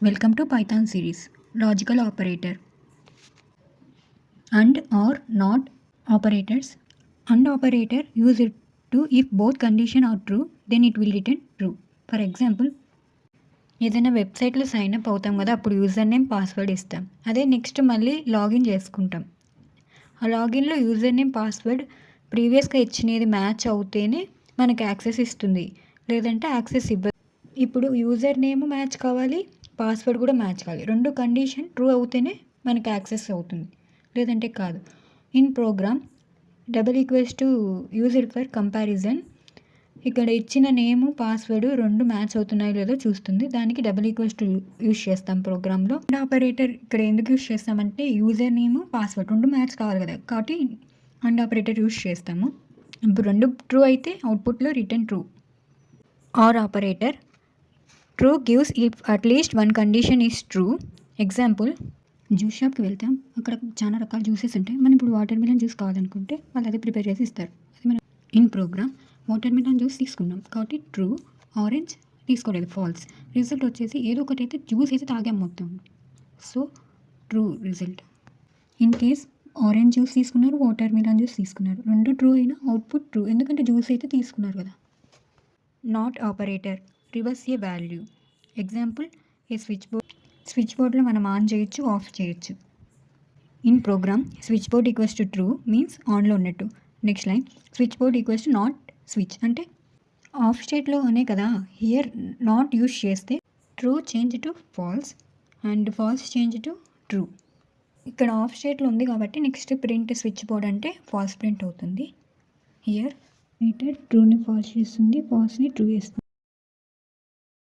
Welcome to Python series. Logical operator. And or not operators. And operator use it to if both condition are true, then it will return true. For example, ఏదైనా వెబ్సైట్లో sign up అవుతాం కదా, అప్పుడు user name password ఇస్తాం. అదే next మళ్ళీ login చేసుకుంటాం. ఆ లాగిన్లో యూజర్ నేమ్ పాస్వర్డ్ ప్రీవియస్గా ఇచ్చినది మ్యాచ్ అవుతేనే మనకి యాక్సెస్ ఇస్తుంది, లేదంటే యాక్సెస్ ఇవ్వదు. ఇప్పుడు యూజర్ నేమ్ మ్యాచ్ కావాలి, పాస్వర్డ్ కూడా మ్యాచ్ కావాలి. రెండు కండిషన్ ట్రూ అవుతేనే మనకి యాక్సెస్ అవుతుంది, లేదంటే కాదు. In program == use it for comparison. ఇక్కడ ఇచ్చిన నేము పాస్వర్డ్ రెండు మ్యాచ్ అవుతున్నాయో లేదో చూస్తుంది. దానికి == యూజ్ చేస్తాం ప్రోగ్రాంలో. అండ్ ఆపరేటర్ ఇక్కడ ఎందుకు యూజ్ చేస్తామంటే యూజర్ నేమ్ పాస్వర్డ్ రెండు మ్యాచ్ కావాలి కదా, కాబట్టి అండ్ ఆపరేటర్ యూజ్ చేస్తాము. ఇప్పుడు రెండు ట్రూ అయితే అవుట్పుట్లో return true. Or operator true gives if at least one condition is true. Example, juice షాప్కి వెళ్తాం, అక్కడ చాలా రకాల జ్యూసెస్ ఉంటాయి. మనం ఇప్పుడు వాటర్ మిలన్ జ్యూస్ కావాలనుకుంటే వాళ్ళు అది ప్రిపేర్ చేసి ఇస్తారు. అది మనం in program watermelon juice తీసుకున్నాం కాబట్టి ట్రూ, ఆరెంజ్ తీసుకోలేదు ఫాల్స్. రిజల్ట్ వచ్చేసి ఏదో ఒకటి అయితే జ్యూస్ అయితే తాగాం మొత్తం, so true result. In case orange juice తీసుకున్నారు, వాటర్ మిలన్ జ్యూస్ తీసుకున్నారు, రెండు ట్రూ అయినా అవుట్పుట్ ట్రూ, ఎందుకంటే జ్యూస్ అయితే తీసుకున్నారు కదా. Not operator reverse a value. Example, a switch బోర్డ్లో మనం ఆన్ చేయొచ్చు, ఆఫ్ చేయొచ్చు. In program switch board = true means ఆన్లో ఉన్నట్టు. Next line switch board = not switch అంటే ఆఫ్ స్టేట్లో అనే కదా. హియర్ నాట్ యూజ్ చేస్తే true change to false and false change to true. ఇక్కడ ఆఫ్ స్టేట్లో ఉంది కాబట్టి నెక్స్ట్ ప్రింట్ స్విచ్ బోర్డ్ అంటే ఫాల్స్ ప్రింట్ అవుతుంది. హియర్ మీటర్ ట్రూని ఫాల్స్ చేస్తుంది, ఫాల్స్ని ట్రూ చేస్తుంది.